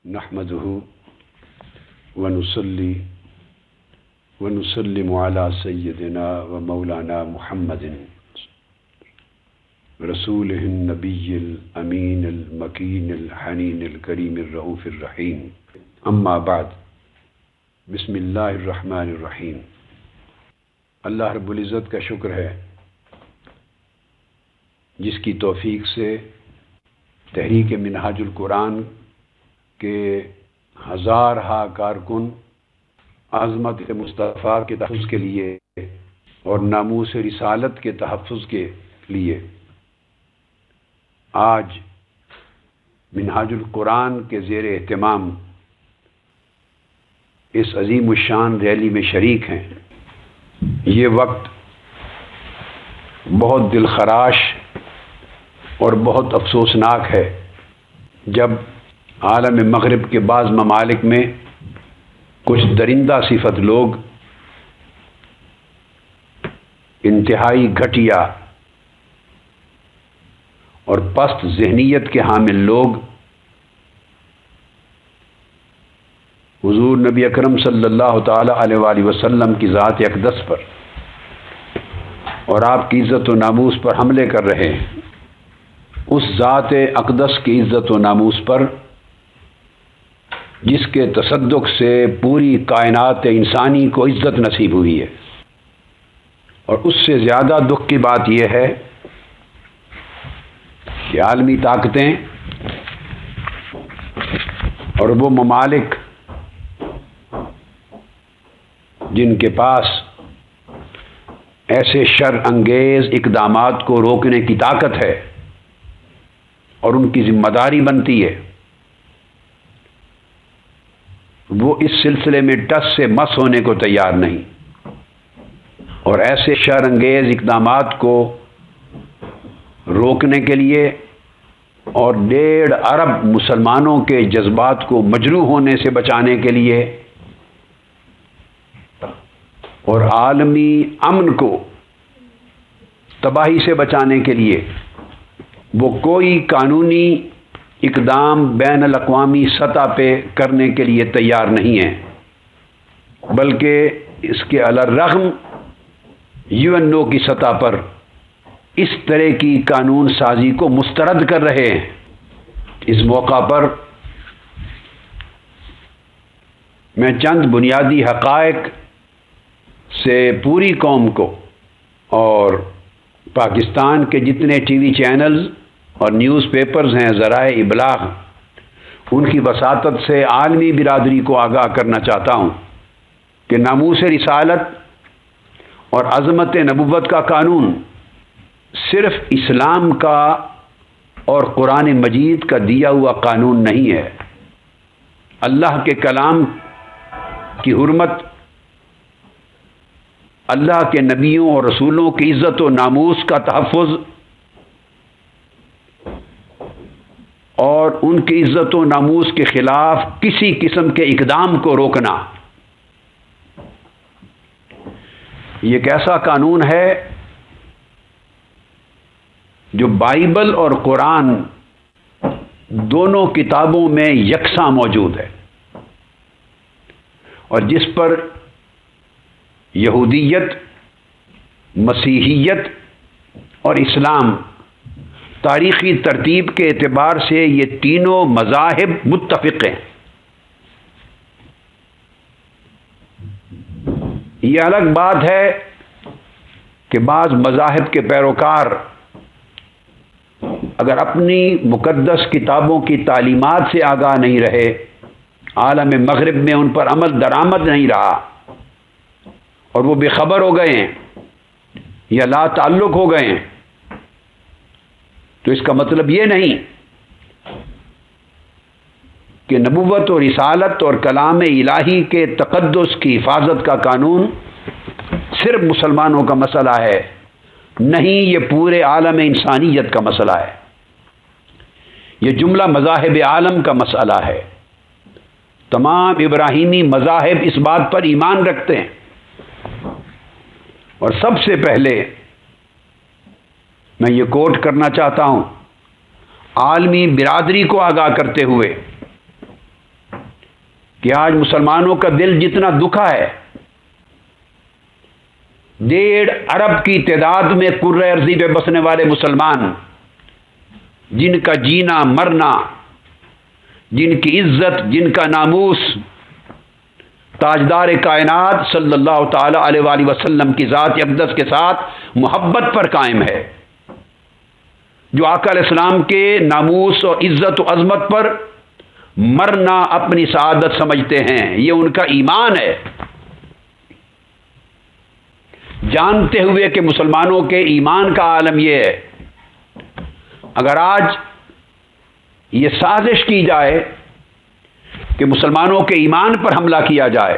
نحمده ونصلي ونسلم على سيدنا ومولانا محمد رسوله النبي الأمين المكين الحنين الكريم الرؤوف الرحيم اما بعد بسم اللہ الرحمن الرحیم۔ اللہ رب العزت کا شکر ہے جس کی توفیق سے تحریک منہاج القرآن کے ہزارہا کارکن عظمت مصطفیٰ کے تحفظ کے لیے اور ناموس رسالت کے تحفظ کے لیے آج منہاج القرآن کے زیر اہتمام اس عظیم الشان ریلی میں شریک ہیں۔ یہ وقت بہت دل خراش اور بہت افسوسناک ہے جب عالم مغرب کے بعض ممالک میں کچھ درندہ صفت لوگ، انتہائی گھٹیا اور پست ذہنیت کے حامل لوگ حضور نبی اکرم صلی اللہ تعالی علیہ وآلہ وسلم کی ذات اقدس پر اور آپ کی عزت و ناموس پر حملے کر رہے ہیں۔ اس ذات اقدس کی عزت و ناموس پر جس کے تصدق سے پوری کائنات انسانی کو عزت نصیب ہوئی ہے، اور اس سے زیادہ دکھ کی بات یہ ہے کہ عالمی طاقتیں اور وہ ممالک جن کے پاس ایسے شر انگیز اقدامات کو روکنے کی طاقت ہے اور ان کی ذمہ داری بنتی ہے، وہ اس سلسلے میں ٹس سے مس ہونے کو تیار نہیں، اور ایسے شر انگیز اقدامات کو روکنے کے لیے اور 1.5 ارب مسلمانوں کے جذبات کو مجروح ہونے سے بچانے کے لیے اور عالمی امن کو تباہی سے بچانے کے لیے وہ کوئی قانونی اقدام بین الاقوامی سطح پہ کرنے کے لیے تیار نہیں ہیں، بلکہ اس کے علی الرغم UNO کی سطح پر اس طرح کی قانون سازی کو مسترد کر رہے ہیں۔ اس موقع پر میں چند بنیادی حقائق سے پوری قوم کو اور پاکستان کے جتنے ٹی وی چینلز اور نیوز پیپرز ہیں، ذرائع ابلاغ، ان کی وساطت سے عالمی برادری کو آگاہ کرنا چاہتا ہوں کہ ناموس رسالت اور عظمت نبوت کا قانون صرف اسلام کا اور قرآن مجید کا دیا ہوا قانون نہیں ہے۔ اللہ کے کلام کی حرمت، اللہ کے نبیوں اور رسولوں کی عزت و ناموس کا تحفظ اور ان کی عزت و ناموس کے خلاف کسی قسم کے اقدام کو روکنا، یہ ایک ایسا قانون ہے جو بائبل اور قرآن دونوں کتابوں میں یکساں موجود ہے، اور جس پر یہودیت، مسیحیت اور اسلام تاریخی ترتیب کے اعتبار سے یہ تینوں مذاہب متفق ہیں۔ یہ الگ بات ہے کہ بعض مذاہب کے پیروکار اگر اپنی مقدس کتابوں کی تعلیمات سے آگاہ نہیں رہے، عالم مغرب میں ان پر عمل درآمد نہیں رہا اور وہ بے خبر ہو گئے ہیں یا لا تعلق ہو گئے ہیں، تو اس کا مطلب یہ نہیں کہ نبوت اور رسالت اور کلام الہی کے تقدس کی حفاظت کا قانون صرف مسلمانوں کا مسئلہ ہے، نہیں، یہ پورے عالم انسانیت کا مسئلہ ہے، یہ جملہ مذاہب عالم کا مسئلہ ہے۔ تمام ابراہیمی مذاہب اس بات پر ایمان رکھتے ہیں، اور سب سے پہلے میں یہ کوٹ کرنا چاہتا ہوں عالمی برادری کو آگاہ کرتے ہوئے کہ آج مسلمانوں کا دل جتنا دکھا ہے، 1.5 ارب کی تعداد میں کرۂ ارضی پہ بسنے والے مسلمان، جن کا جینا مرنا، جن کی عزت، جن کا ناموس تاجدار کائنات صلی اللہ تعالی علیہ وآلہ وسلم کی ذات اقدس کے ساتھ محبت پر قائم ہے، جو آقا علیہ السلام کے ناموس اور عزت و عظمت پر مرنا اپنی سعادت سمجھتے ہیں، یہ ان کا ایمان ہے، جانتے ہوئے کہ مسلمانوں کے ایمان کا عالم یہ ہے۔ اگر آج یہ سازش کی جائے کہ مسلمانوں کے ایمان پر حملہ کیا جائے،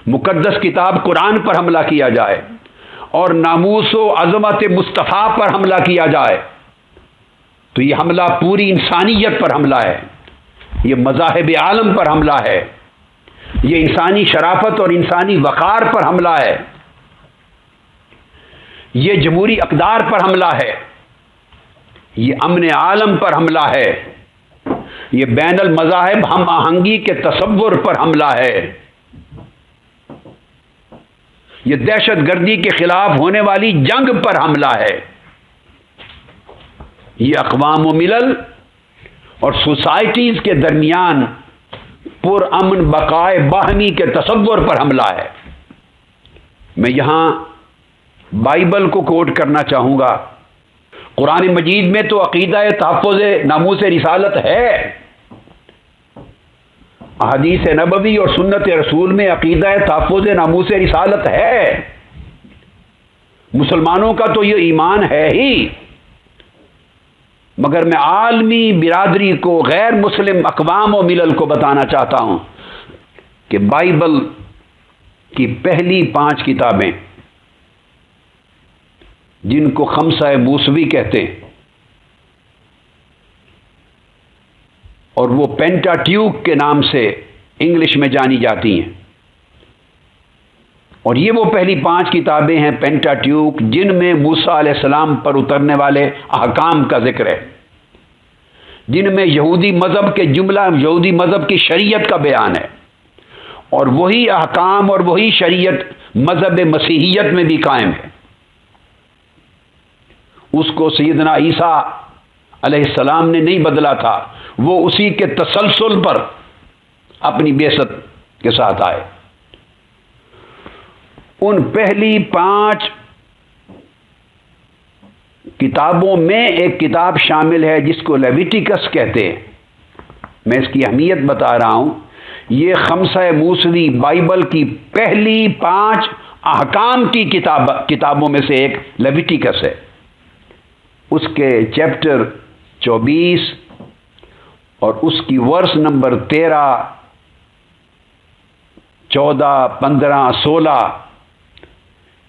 مقدس کتاب قرآن پر حملہ کیا جائے اور ناموس و عظمت مصطفیٰ پر حملہ کیا جائے، تو یہ حملہ پوری انسانیت پر حملہ ہے، یہ مذاہب عالم پر حملہ ہے، یہ انسانی شرافت اور انسانی وقار پر حملہ ہے، یہ جمہوری اقدار پر حملہ ہے، یہ امن عالم پر حملہ ہے، یہ بین المذاہب ہم آہنگی کے تصور پر حملہ ہے، یہ دہشت گردی کے خلاف ہونے والی جنگ پر حملہ ہے، یہ اقوام و ملل اور سوسائٹیز کے درمیان پر امن بقائے باہمی کے تصور پر حملہ ہے۔ میں یہاں بائبل کو کوٹ کرنا چاہوں گا۔ قرآن مجید میں تو عقیدہ تحفظ ناموس رسالت ہے، احادیث نبوی اور سنت رسول میں عقیدہ تحفظ ناموس رسالت ہے، مسلمانوں کا تو یہ ایمان ہے ہی، مگر میں عالمی برادری کو، غیر مسلم اقوام و ملل کو بتانا چاہتا ہوں کہ بائبل کی پہلی 5 کتابیں، جن کو خمسہ موسوی کہتے ہیں، اور وہ پینٹا ٹیوک کے نام سے انگلش میں جانی جاتی ہیں، اور یہ وہ پہلی 5 کتابیں ہیں پینٹا ٹیوک جن میں موسیٰ علیہ السلام پر اترنے والے احکام کا ذکر ہے، جن میں یہودی مذہب کے یہودی مذہب کی شریعت کا بیان ہے، اور وہی احکام اور وہی شریعت مذہب مسیحیت میں بھی قائم ہے۔ اس کو سیدنا عیسیٰ علیہ السلام نے نہیں بدلا تھا، وہ اسی کے تسلسل پر اپنی بعثت کے ساتھ آئے۔ ان پہلی 5 کتابوں میں ایک کتاب شامل ہے جس کو لیویٹیکس کہتے ہیں۔ میں اس کی اہمیت بتا رہا ہوں، یہ خمسہ موسوی بائبل کی پہلی 5 احکام کی کتابوں میں سے ایک لیویٹیکس ہے۔ اس کے چیپٹر 24 اور اس کی ورس نمبر 13، 14، 15، 16،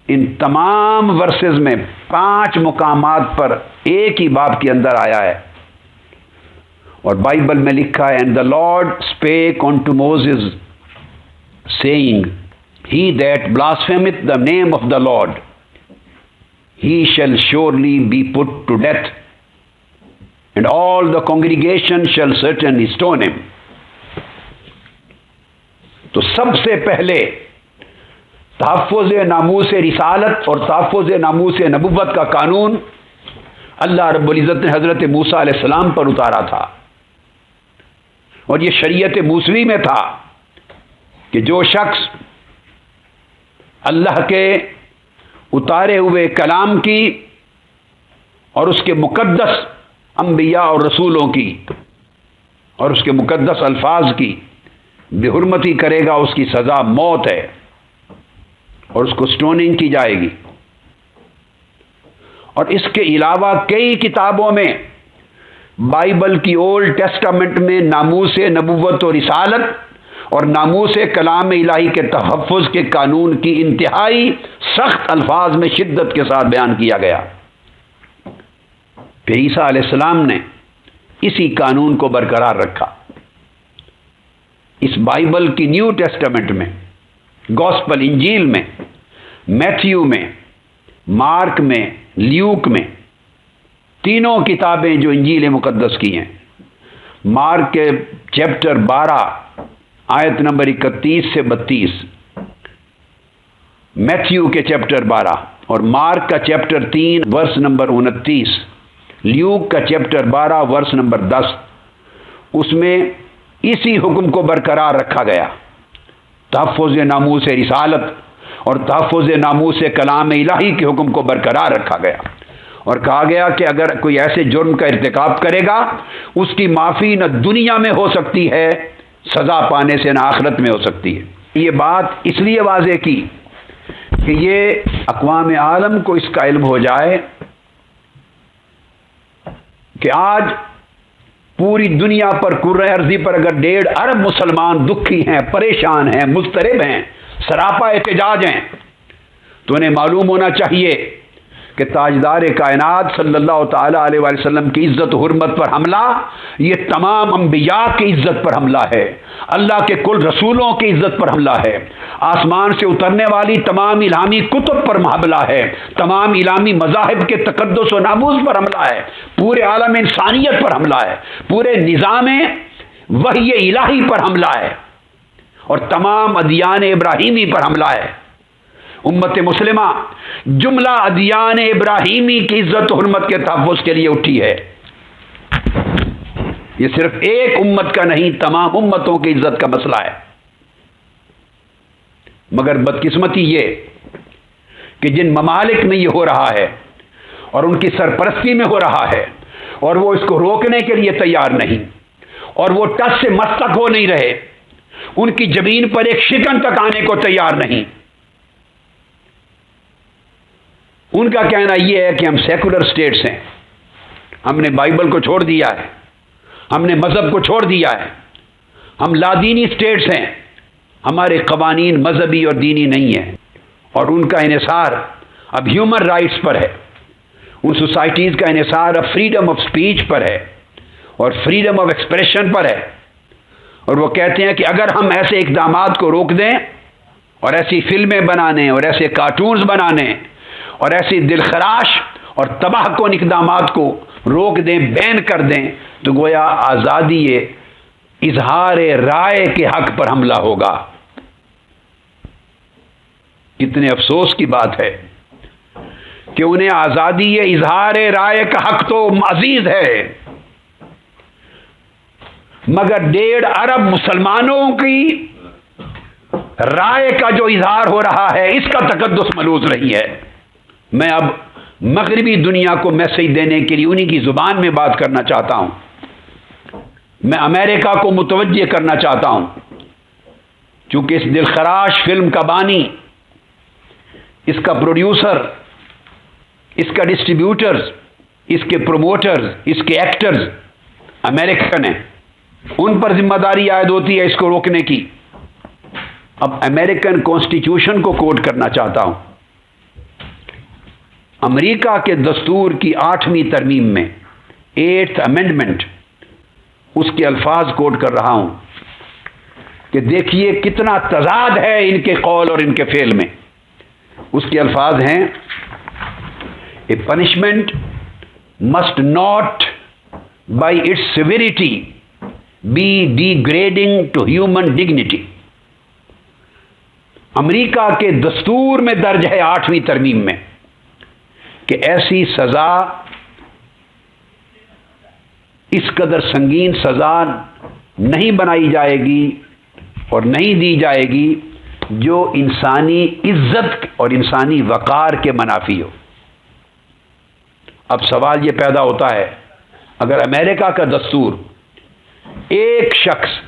ان تمام ورسز میں 5 مقامات پر ایک ہی باب کے اندر آیا ہے، اور بائبل میں لکھا ہے، "And the Lord spake unto Moses, saying, He that blasphemeth the name of the Lord, he shall surely be put to death, and all the congregation shall certainly stone him." تو سب سے پہلے تحفظ ناموس رسالت اور تحفظ ناموس نبوت کا قانون اللہ رب العزت نے حضرت موسیٰ علیہ السلام پر اتارا تھا، اور یہ شریعت موسوی میں تھا کہ جو شخص اللہ کے اتارے ہوئے کلام کی اور اس کے مقدس انبیاء اور رسولوں کی اور اس کے مقدس الفاظ کی بے حرمتی کرے گا، اس کی سزا موت ہے، اور اس کو سٹوننگ کی جائے گی۔ اور اس کے علاوہ کئی کتابوں میں، بائبل کی اولڈ ٹیسٹامنٹ میں ناموس نبوت و رسالت اور ناموس کلام الہی کے تحفظ کے قانون کی انتہائی سخت الفاظ میں شدت کے ساتھ بیان کیا گیا۔ پھر عیسیٰ علیہ السلام نے اسی قانون کو برقرار رکھا۔ اس بائبل کی نیو ٹیسٹامنٹ میں، گوسپل انجیل میں، میتھیو میں، مارک میں، لیوک میں، تینوں کتابیں جو انجیل مقدس کی ہیں، مارک کے چیپٹر 12 آیت نمبر 31 سے 32، میتھیو کے چیپٹر 12 اور مارک کا چیپٹر 3 ورس نمبر 29، لیوک کا چیپٹر 12 ورس نمبر 10، اس میں اسی حکم کو برقرار رکھا گیا، تحفظ ناموس رسالت اور تحفظ ناموس کلام الہی کے حکم کو برقرار رکھا گیا، اور کہا گیا کہ اگر کوئی ایسے جرم کا ارتکاب کرے گا اس کی معافی نہ دنیا میں ہو سکتی ہے سزا پانے سے، نہ آخرت میں ہو سکتی ہے۔ یہ بات اس لیے واضح کی کہ یہ اقوام عالم کو اس کا علم ہو جائے کہ آج پوری دنیا پر کرۂ ارضی پر اگر 1.5 ارب مسلمان دکھی ہیں، پریشان ہیں، مضطرب ہیں، سراپا احتجاج ہیں، تو انہیں معلوم ہونا چاہیے کہ تاجدار کائنات صلی اللہ تعالی علیہ وآلہ وسلم کی عزت و حرمت پر حملہ یہ تمام انبیاء کی عزت پر حملہ ہے، اللہ کے کل رسولوں کی عزت پر حملہ ہے، آسمان سے اترنے والی تمام الہامی کتب پر حملہ ہے، تمام الہامی مذاہب کے تقدس و ناموس پر حملہ ہے، پورے عالم انسانیت پر حملہ ہے، پورے نظام وحی الہی پر حملہ ہے، اور تمام ادیان ابراہیمی پر حملہ ہے۔ امت مسلمہ جملہ ادیان ابراہیمی کی عزت و حرمت کے تحفظ کے لیے اٹھی ہے۔ یہ صرف ایک امت کا نہیں، تمام امتوں کی عزت کا مسئلہ ہے۔ مگر بدقسمتی یہ کہ جن ممالک میں یہ ہو رہا ہے اور ان کی سرپرستی میں ہو رہا ہے اور وہ اس کو روکنے کے لیے تیار نہیں، اور وہ ٹس سے مس تک ہو نہیں رہے، ان کی زمین پر ایک شکن تک آنے کو تیار نہیں۔ ان کا کہنا یہ ہے کہ ہم سیکولر سٹیٹس ہیں، ہم نے بائبل کو چھوڑ دیا ہے، ہم نے مذہب کو چھوڑ دیا ہے، ہم لادینی سٹیٹس ہیں، ہمارے قوانین مذہبی اور دینی نہیں ہیں، اور ان کا انحصار اب ہیومن رائٹس پر ہے، ان سوسائٹیز کا انحصار اب فریڈم آف سپیچ پر ہے اور فریڈم آف ایکسپریشن پر ہے، اور وہ کہتے ہیں کہ اگر ہم ایسے اقدامات کو روک دیں اور ایسی فلمیں بنانے اور ایسے کارٹونز بنانے اور ایسی دلخراش اور تباہ کن اقدامات کو روک دیں، بین کر دیں، تو گویا آزادی اظہار رائے کے حق پر حملہ ہوگا۔ کتنے افسوس کی بات ہے کہ انہیں آزادی اظہار رائے کا حق تو عزیز ہے، مگر 1.5 ارب مسلمانوں کی رائے کا جو اظہار ہو رہا ہے اس کا تقدس ملوث نہیں ہے۔ میں اب مغربی دنیا کو میسج دینے کے لیے انہی کی زبان میں بات کرنا چاہتا ہوں، میں امریکہ کو متوجہ کرنا چاہتا ہوں، چونکہ اس دلخراش فلم کا بانی، اس کا پروڈیوسر، اس کا ڈسٹریبیوٹرز، اس کے پروموٹرز، اس کے ایکٹرز امریکن ہیں، ان پر ذمہ داری عائد ہوتی ہے اس کو روکنے کی۔ اب امریکن کانسٹیٹیوشن کو کوٹ کرنا چاہتا ہوں، امریکہ کے دستور کی 8ویں ترمیم میں 8th امینڈمنٹ، اس کے الفاظ کوٹ کر رہا ہوں کہ دیکھیے کتنا تضاد ہے ان کے قول اور ان کے فعل میں۔ اس کے الفاظ ہیں، a punishment must not by its severity be degrading to human dignity. امریکہ کے دستور میں درج ہے 8ویں ترمیم میں کہ ایسی سزا، اس قدر سنگین سزا نہیں بنائی جائے گی اور نہیں دی جائے گی جو انسانی عزت اور انسانی وقار کے منافی ہو۔ اب سوال یہ پیدا ہوتا ہے، اگر امریکہ کا دستور ایک شخص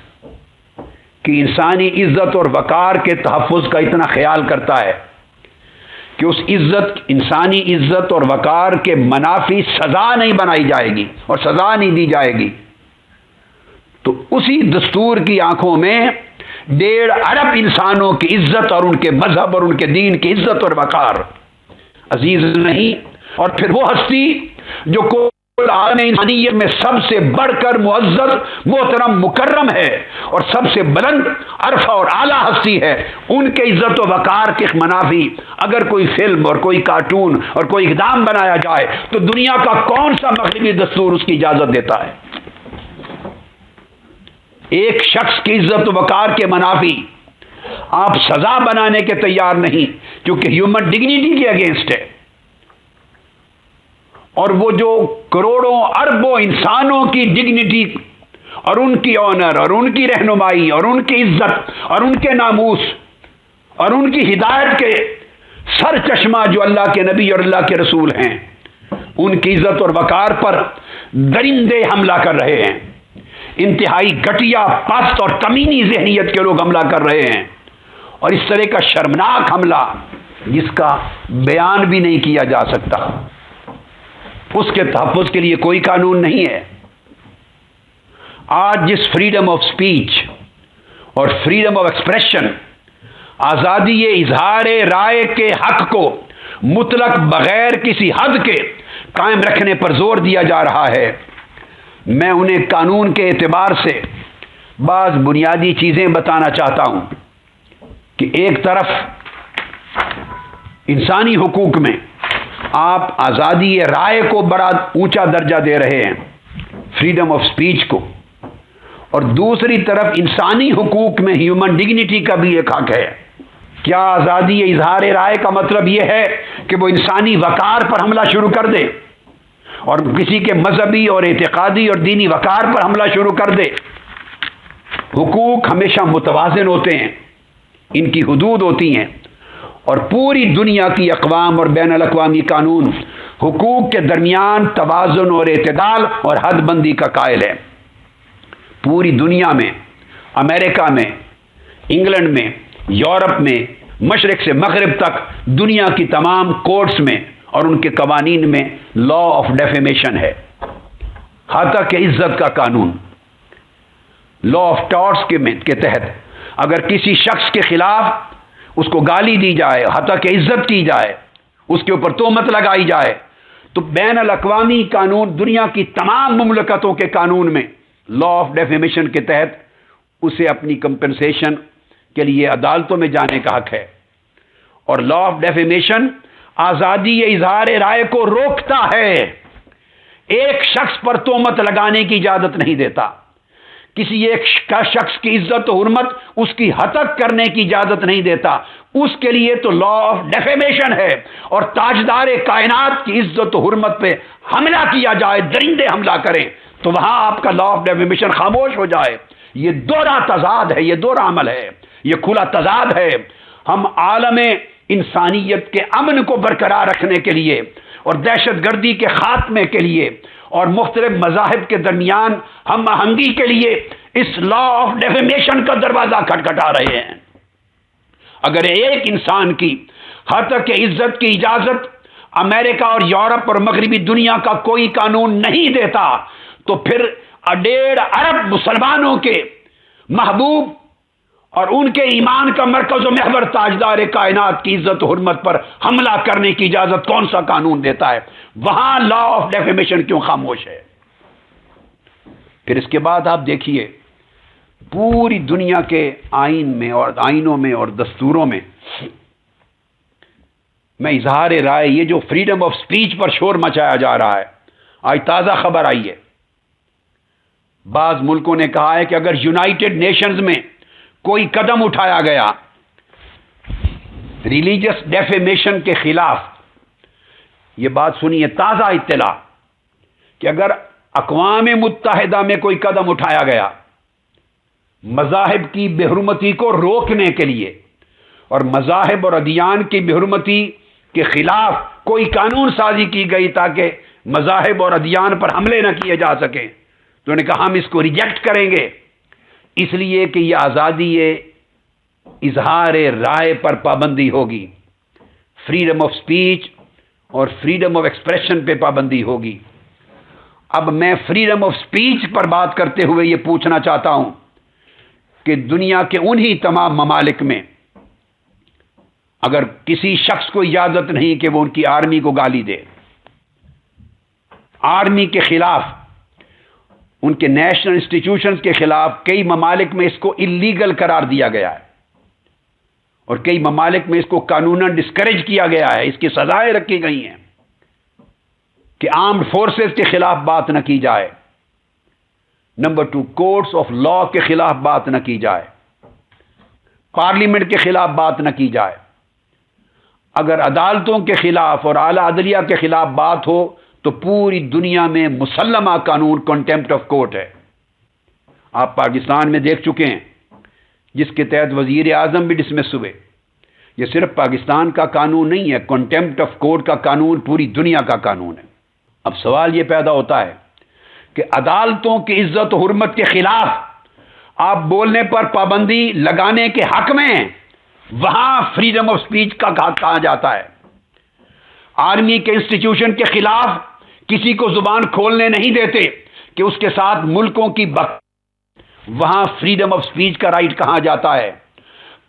کی انسانی عزت اور وقار کے تحفظ کا اتنا خیال کرتا ہے کہ اس عزت، انسانی عزت اور وقار کے منافی سزا نہیں بنائی جائے گی اور سزا نہیں دی جائے گی، تو اسی دستور کی آنکھوں میں 1.5 ارب انسانوں کی عزت اور ان کے مذہب اور ان کے دین کی عزت اور وقار عزیز نہیں۔ اور پھر وہ ہستی جو کل عالم انسانیت میں سب سے بڑھ کر معزز، محترم، مکرم ہے اور سب سے بلند، عرفہ اور اعلیٰ ہستی ہے، ان کے عزت و وقار کے منافی اگر کوئی فلم اور کوئی کارٹون اور کوئی اقدام بنایا جائے تو دنیا کا کون سا مغربی دستور اس کی اجازت دیتا ہے؟ ایک شخص کی عزت و وقار کے منافی آپ سزا بنانے کے تیار نہیں، کیونکہ ہیومن ڈگنیٹی کے اگینسٹ ہے۔ اور وہ جو کروڑوں اربوں انسانوں کی ڈگنیٹی اور ان کی آنر اور ان کی رہنمائی اور ان کی عزت اور ان کے ناموس اور ان کی ہدایت کے سر چشمہ جو اللہ کے نبی اور اللہ کے رسول ہیں، ان کی عزت اور وقار پر درندے حملہ کر رہے ہیں۔ انتہائی گھٹیا، پست اور کمینی ذہنیت کے لوگ حملہ کر رہے ہیں، اور اس طرح کا شرمناک حملہ جس کا بیان بھی نہیں کیا جا سکتا، اس کے تحفظ کے لیے کوئی قانون نہیں ہے۔ آج جس فریڈم آف سپیچ اور فریڈم آف ایکسپریشن، آزادی اظہار رائے کے حق کو مطلق بغیر کسی حد کے قائم رکھنے پر زور دیا جا رہا ہے، میں انہیں قانون کے اعتبار سے بعض بنیادی چیزیں بتانا چاہتا ہوں کہ ایک طرف انسانی حقوق میں آپ آزادی رائے کو بڑا اونچا درجہ دے رہے ہیں، فریڈم آف سپیچ کو، اور دوسری طرف انسانی حقوق میں ہیومن ڈگنیٹی کا بھی ایک حق ہے۔ کیا آزادی اظہار رائے کا مطلب یہ ہے کہ وہ انسانی وقار پر حملہ شروع کر دے اور کسی کے مذہبی اور اعتقادی اور دینی وقار پر حملہ شروع کر دے؟ حقوق ہمیشہ متوازن ہوتے ہیں، ان کی حدود ہوتی ہیں، اور پوری دنیا کی اقوام اور بین الاقوامی قانون حقوق کے درمیان توازن اور اعتدال اور حد بندی کا قائل ہے۔ پوری دنیا میں، امریکہ میں، انگلینڈ میں، یورپ میں، مشرق سے مغرب تک دنیا کی تمام کورٹس میں اور ان کے قوانین میں لا آف ڈیفیمیشن ہے، ہتک عزت کا قانون۔ لا آف ٹارٹس کے تحت اگر کسی شخص کے خلاف اس کو گالی دی جائے، ہتک عزت کی جائے، اس کے اوپر تہمت لگائی جائے، تو بین الاقوامی قانون، دنیا کی تمام مملکتوں کے قانون میں لا آف ڈیفیمیشن کے تحت اسے اپنی کمپنسیشن کے لیے عدالتوں میں جانے کا حق ہے۔ اور لا آف ڈیفیمیشن آزادی اظہار رائے کو روکتا ہے، ایک شخص پر تہمت لگانے کی اجازت نہیں دیتا، کسی ایک شخص کی عزت و حرمت اس کی ہتک کرنے کی اجازت نہیں دیتا، اس کے لیے تو لا آف ڈیفیمیشن ہے۔ اور تاجدار کائنات کی عزت و حرمت پہ حملہ کیا جائے، درندے حملہ کریں، تو وہاں آپ کا لا آف ڈیفیمیشن خاموش ہو جائے۔ یہ دوہرا تضاد ہے، یہ دوہرا عمل ہے، یہ کھلا تضاد ہے۔ ہم عالم انسانیت کے امن کو برقرار رکھنے کے لیے اور دہشت گردی کے خاتمے کے لیے اور مختلف مذاہب کے درمیان ہم آہنگی کے لیے اس لا آف ڈیفیمیشن کا دروازہ کھٹکھٹا رہے ہیں۔ اگر ایک انسان کی ہتک عزت کی اجازت امریکہ اور یورپ اور مغربی دنیا کا کوئی قانون نہیں دیتا، تو پھر 1.5 ارب مسلمانوں کے محبوب اور ان کے ایمان کا مرکز و محور تاجدار کائنات کی عزت و حرمت پر حملہ کرنے کی اجازت کون سا قانون دیتا ہے؟ وہاں لا آف ڈیفیمیشن کیوں خاموش ہے؟ پھر اس کے بعد آپ دیکھیے پوری دنیا کے آئین میں اور آئینوں میں اور دستوروں میں اظہار رائے، یہ جو فریڈم آف سپیچ پر شور مچایا جا رہا ہے، آج تازہ خبر آئی ہے، بعض ملکوں نے کہا ہے کہ اگر یونائٹڈ نیشنز میں کوئی قدم اٹھایا گیا ریلیجس ڈیفیمیشن کے خلاف، یہ بات سنیے، تازہ اطلاع کہ اگر اقوام متحدہ میں کوئی قدم اٹھایا گیا مذاہب کی بے حرمتی کو روکنے کے لیے، اور مذاہب اور ادیان کی بے حرمتی کے خلاف کوئی قانون سازی کی گئی تاکہ مذاہب اور ادیان پر حملے نہ کیے جا سکیں، تو انہوں نے کہا ہم اس کو ریجیکٹ کریں گے، اس لیے کہ یہ آزادی اظہار رائے پر پابندی ہوگی، فریڈم آف سپیچ اور فریڈم آف ایکسپریشن پہ پابندی ہوگی۔ اب میں فریڈم آف سپیچ پر بات کرتے ہوئے یہ پوچھنا چاہتا ہوں کہ دنیا کے انہی تمام ممالک میں اگر کسی شخص کو اجازت نہیں کہ وہ ان کی آرمی کو گالی دے، آرمی کے خلاف، ان کے نیشنل انسٹیٹیوشنز کے خلاف کئی ممالک میں اس کو اللیگل قرار دیا گیا ہے، اور کئی ممالک میں اس کو قانوناً ڈسکریج کیا گیا ہے، اس کی سزائیں رکھی گئی ہیں کہ آرمڈ فورسز کے خلاف بات نہ کی جائے، نمبر 2، کورٹس آف لا کے خلاف بات نہ کی جائے، پارلیمنٹ کے خلاف بات نہ کی جائے۔ اگر عدالتوں کے خلاف اور اعلیٰ عدلیہ کے خلاف بات ہو تو پوری دنیا میں مسلمہ قانون کنٹمپٹ آف کورٹ ہے۔ آپ پاکستان میں دیکھ چکے ہیں، جس کے تحت وزیر اعظم بھی ڈسمس ہوئے۔ یہ صرف پاکستان کا قانون نہیں ہے، کنٹمپٹ آف کورٹ کا قانون پوری دنیا کا قانون ہے۔ اب سوال یہ پیدا ہوتا ہے کہ عدالتوں کی عزت و حرمت کے خلاف آپ بولنے پر پابندی لگانے کے حق میں ہیں، وہاں فریڈم آف سپیچ کا حق کہا جاتا ہے۔ آرمی کے انسٹیٹیوشن کے خلاف کسی کو زبان کھولنے نہیں دیتے کہ اس کے ساتھ ملکوں کی وہاں فریڈم آف سپیچ کا رائٹ کہا جاتا ہے۔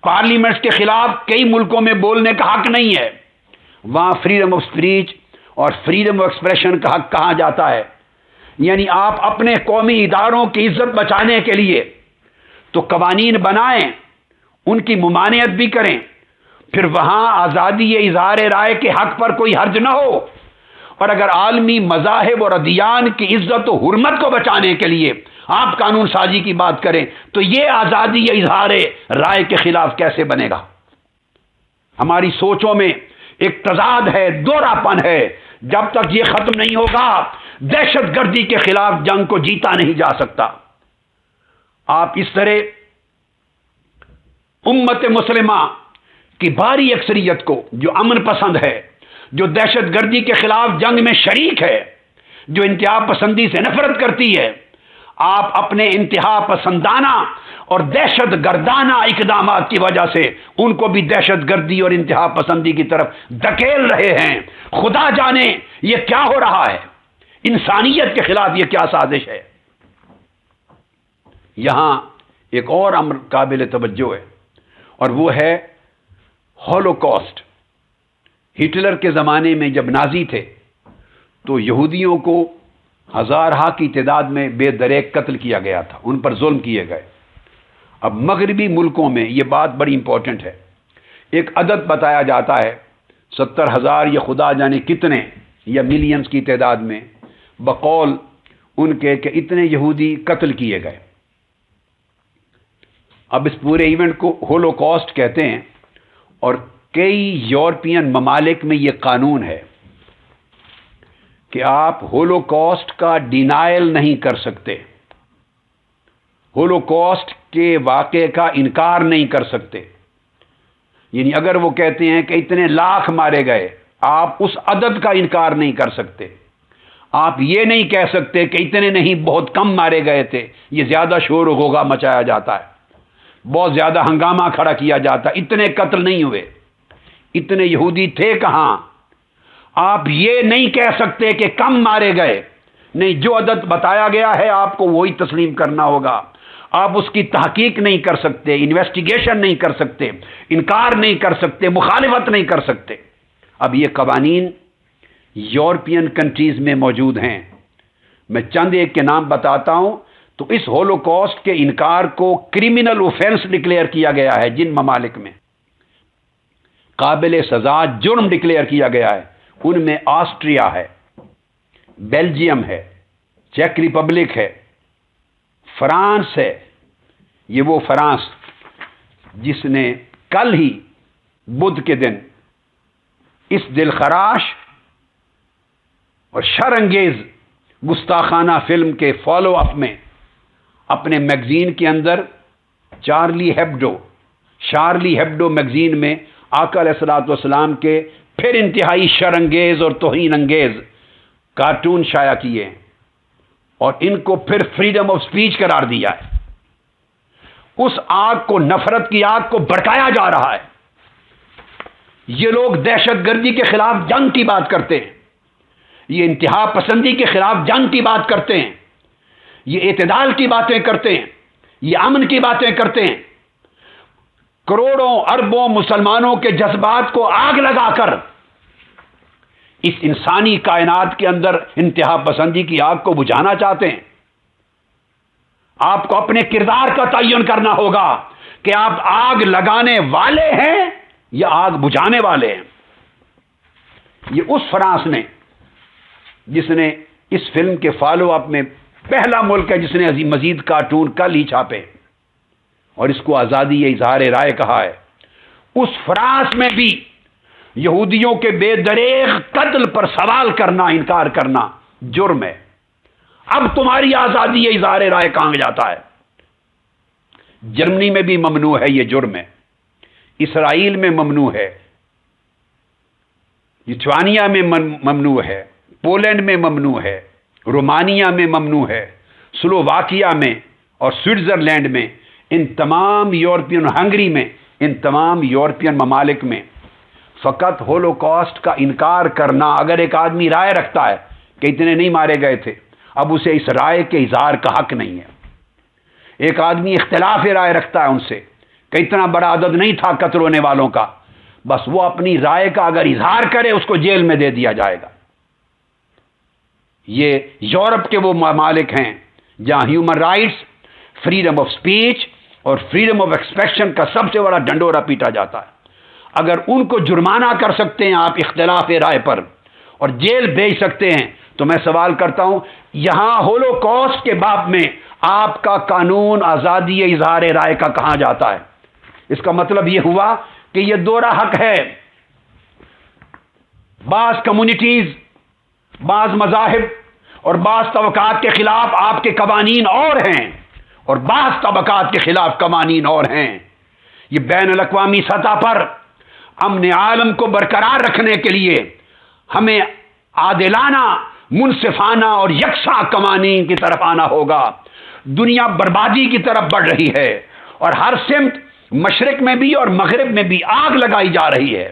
پارلیمنٹس کے خلاف کئی ملکوں میں بولنے کا حق نہیں ہے، وہاں فریڈم آف سپیچ اور فریڈم آف ایکسپریشن کا حق کہا جاتا ہے۔ یعنی آپ اپنے قومی اداروں کی عزت بچانے کے لیے تو قوانین بنائیں، ان کی ممانعت بھی کریں، پھر وہاں آزادی اظہار رائے کے حق پر کوئی حرج نہ ہو۔ اور اگر عالمی مذاہب اور ادیان کی عزت و حرمت کو بچانے کے لیے آپ قانون سازی کی بات کریں تو یہ آزادی اظہار رائے کے خلاف کیسے بنے گا؟ ہماری سوچوں میں ایک تضاد ہے، دوہرا پن ہے۔ جب تک یہ ختم نہیں ہوگا دہشت گردی کے خلاف جنگ کو جیتا نہیں جا سکتا۔ آپ اس طرح امت مسلمہ کی بھاری اکثریت کو، جو امن پسند ہے، جو دہشت گردی کے خلاف جنگ میں شریک ہے، جو انتہا پسندی سے نفرت کرتی ہے، آپ اپنے انتہا پسندانہ اور دہشت گردانہ اقدامات کی وجہ سے ان کو بھی دہشت گردی اور انتہا پسندی کی طرف دھکیل رہے ہیں۔ خدا جانے یہ کیا ہو رہا ہے، انسانیت کے خلاف یہ کیا سازش ہے۔ یہاں ایک اور امر قابل توجہ ہے، اور وہ ہے ہولوکاسٹ۔ ہٹلر کے زمانے میں جب نازی تھے تو یہودیوں کو ہزارہا کی تعداد میں بے دریغ قتل کیا گیا تھا، ان پر ظلم کیے گئے۔ اب مغربی ملکوں میں یہ بات بڑی امپورٹنٹ ہے، ایک عدد بتایا جاتا ہے 70,000 یا خدا جانے کتنے یا ملینز کی تعداد میں بقول ان کے کہ اتنے یہودی قتل کیے گئے۔ اب اس پورے ایونٹ کو ہولوکاسٹ کہتے ہیں، اور کئی یورپین ممالک میں یہ قانون ہے کہ آپ ہولوکاسٹ کا ڈینائل نہیں کر سکتے، ہولوکاسٹ کے واقعے کا انکار نہیں کر سکتے۔ یعنی اگر وہ کہتے ہیں کہ اتنے لاکھ مارے گئے، آپ اس عدد کا انکار نہیں کر سکتے۔ آپ یہ نہیں کہہ سکتے کہ اتنے نہیں، بہت کم مارے گئے تھے، یہ زیادہ شور و غوغا مچایا جاتا ہے، بہت زیادہ ہنگامہ کھڑا کیا جاتا ہے، اتنے قتل نہیں ہوئے، اتنے یہودی تھے کہاں۔ آپ یہ نہیں کہہ سکتے کہ کم مارے گئے، نہیں، جو عدد بتایا گیا ہے آپ کو وہی تسلیم کرنا ہوگا۔ آپ اس کی تحقیق نہیں کر سکتے، انویسٹیگیشن نہیں کر سکتے، انکار نہیں کر سکتے، مخالفت نہیں کر سکتے۔ اب یہ قوانین یورپین کنٹریز میں موجود ہیں، میں چند ایک کے نام بتاتا ہوں۔ تو اس ہولوکاسٹ کے انکار کو کرمنل اوفینس ڈکلیئر کیا گیا ہے، جن ممالک میں قابل سزا جرم ڈکلیئر کیا گیا ہے ان میں آسٹریا ہے، بیلجیم ہے، چیک ریپبلک ہے، فرانس ہے۔ یہ وہ فرانس جس نے کل ہی بدھ کے دن اس دلخراش اور شرانگیز گستاخانہ فلم کے فالو اپ میں اپنے میگزین کے اندر شارلی ہیبڈو میگزین میں آقا علیہ الصلوۃ والسلام کے پھر انتہائی شرانگیز اور توہین انگیز کارٹون شائع کیے ہیں، اور ان کو پھر فریڈم آف سپیچ قرار دیا ہے۔ اس آگ کو، نفرت کی آگ کو بھڑکایا جا رہا ہے۔ یہ لوگ دہشت گردی کے خلاف جنگ کی بات کرتے ہیں، یہ انتہا پسندی کے خلاف جنگ کی بات کرتے ہیں، یہ اعتدال کی باتیں کرتے ہیں، یہ امن کی باتیں کرتے ہیں۔ کروڑوں اربوں مسلمانوں کے جذبات کو آگ لگا کر اس انسانی کائنات کے اندر انتہا پسندی کی آگ کو بجھانا چاہتے ہیں۔ آپ کو اپنے کردار کا تعین کرنا ہوگا کہ آپ آگ لگانے والے ہیں یا آگ بجھانے والے ہیں۔ یہ اس فرانس نے جس نے اس فلم کے فالو اپ میں پہلا ملک ہے جس نے مزید کارٹون کل ہی چھاپے اور اس کو آزادی اظہار رائے کہا ہے۔ اس فرانس میں بھی یہودیوں کے بے دریغ قتل پر سوال کرنا، انکار کرنا جرم ہے۔ اب تمہاری آزادی اظہار رائے کہاں جاتا ہے؟ جرمنی میں بھی ممنوع ہے، یہ جرم ہے۔ اسرائیل میں ممنوع ہے، لیتھوانیا میں ممنوع ہے، پولینڈ میں ممنوع ہے، رومانیہ میں ممنوع ہے، سلوواکیہ میں اور سوئٹزرلینڈ میں، ان تمام یورپین، ہنگری میں، ان تمام یورپین ممالک میں فقط ہولوکاسٹ کا انکار کرنا، اگر ایک آدمی رائے رکھتا ہے کہ اتنے نہیں مارے گئے تھے، اب اسے اس رائے کے اظہار کا حق نہیں ہے۔ ایک آدمی اختلاف رائے رکھتا ہے ان سے کہ اتنا بڑا عدد نہیں تھا قتل ہونے والوں کا، بس وہ اپنی رائے کا اگر اظہار کرے اس کو جیل میں دے دیا جائے گا۔ یہ یورپ کے وہ ممالک ہیں جہاں human rights, freedom of speech اور فریڈم آف ایکسپریشن کا سب سے بڑا ڈنڈورا پیٹا جاتا ہے۔ اگر ان کو جرمانہ کر سکتے ہیں آپ اختلاف رائے پر اور جیل بھیج سکتے ہیں، تو میں سوال کرتا ہوں یہاں ہولوکاسٹ کے باب میں آپ کا قانون آزادی اظہار رائے کا کہاں جاتا ہے؟ اس کا مطلب یہ ہوا کہ یہ دوہرا حق ہے۔ بعض کمیونٹیز، بعض مذاہب اور بعض طبقات کے خلاف آپ کے قوانین اور ہیں اور بعض طبقات کے خلاف قوانین اور ہیں۔ یہ بین الاقوامی سطح پر امن عالم کو برقرار رکھنے کے لیے ہمیں عادلانہ، منصفانہ اور یکساں قوانین کی طرف آنا ہوگا۔ دنیا بربادی کی طرف بڑھ رہی ہے اور ہر سمت، مشرق میں بھی اور مغرب میں بھی آگ لگائی جا رہی ہے۔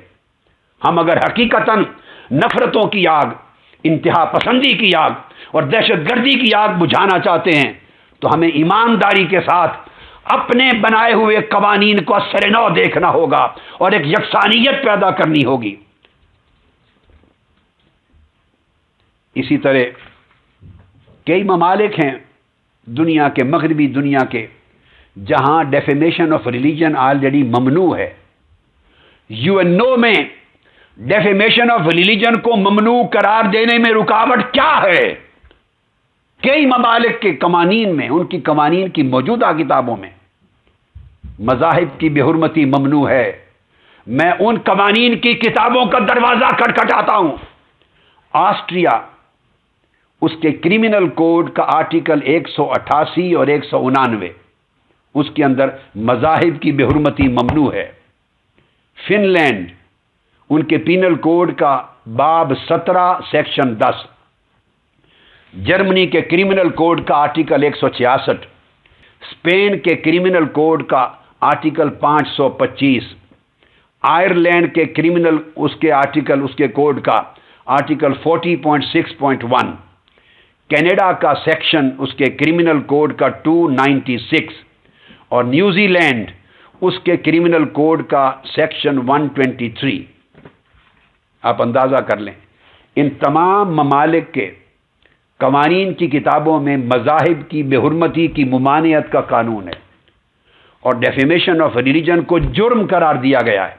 ہم اگر حقیقتاً نفرتوں کی آگ، انتہا پسندی کی آگ اور دہشت گردی کی آگ بجھانا چاہتے ہیں تو ہمیں ایمانداری کے ساتھ اپنے بنائے ہوئے قوانین کو اثر نو دیکھنا ہوگا اور ایک یکسانیت پیدا کرنی ہوگی۔ اسی طرح کئی ممالک ہیں دنیا کے، مغربی دنیا کے، جہاں ڈیفیمیشن آف ریلیجن آلریڈی ممنوع ہے۔ UN میں ڈیفیمیشن آف ریلیجن کو ممنوع قرار دینے میں رکاوٹ کیا ہے؟ کئی ممالک کے قوانین میں، ان کی قوانین کی موجودہ کتابوں میں مذاہب کی بے حرمتی ممنوع ہے۔ میں ان قوانین کی کتابوں کا دروازہ کھٹکھٹاتا ہوں۔ آسٹریا، اس کے کرمنل کوڈ کا آرٹیکل 188 اور 189، اس کے اندر مذاہب کی بے حرمتی ممنوع ہے۔ فن لینڈ، ان کے پینل کوڈ کا باب 17 سیکشن 10۔ جرمنی کے کرمنل کوڈ کا آرٹیکل 166، اسپین کے کرمنل کوڈ کا آرٹیکل 525، آئرلینڈ کے کرمنل اس کے کوڈ کا آرٹیکل 40.6.1، کینیڈا کا سیکشن اس کے کرمنل کوڈ کا 296 اور نیوزی لینڈ اس کے کرمنل کوڈ کا سیکشن 123۔ آپ اندازہ کر لیں، ان تمام ممالک کے قوانین کی کتابوں میں مذاہب کی بے حرمتی کی ممانعت کا قانون ہے اور ڈیفیمیشن آف ریلیجن کو جرم قرار دیا گیا ہے۔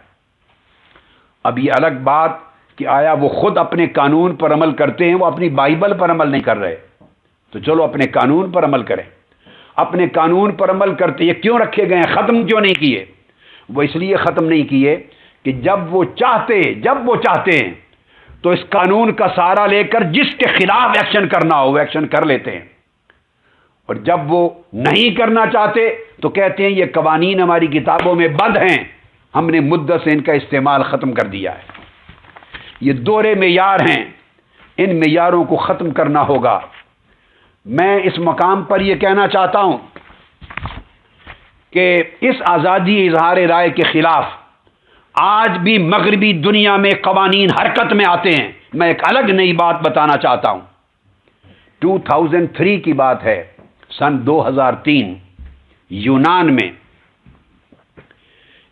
اب یہ الگ بات کہ آیا وہ خود اپنے قانون پر عمل کرتے ہیں، وہ اپنی بائبل پر عمل نہیں کر رہے، تو چلو اپنے قانون پر عمل کریں۔ اپنے قانون پر عمل کرتے، یہ کیوں رکھے گئے ہیں، ختم کیوں نہیں کیے؟ وہ اس لیے ختم نہیں کیے کہ جب وہ چاہتے ہیں تو اس قانون کا سہارا لے کر جس کے خلاف ایکشن کرنا ہو وہ ایکشن کر لیتے ہیں، اور جب وہ نہیں کرنا چاہتے تو کہتے ہیں یہ قوانین ہماری کتابوں میں بند ہیں، ہم نے مدت سے ان کا استعمال ختم کر دیا ہے۔ یہ دوہرے معیار ہیں، ان معیاروں کو ختم کرنا ہوگا۔ میں اس مقام پر یہ کہنا چاہتا ہوں کہ اس آزادی اظہار رائے کے خلاف آج بھی مغربی دنیا میں قوانین حرکت میں آتے ہیں۔ میں ایک الگ نئی بات بتانا چاہتا ہوں۔ 2003 کی بات ہے، سن 2003 یونان میں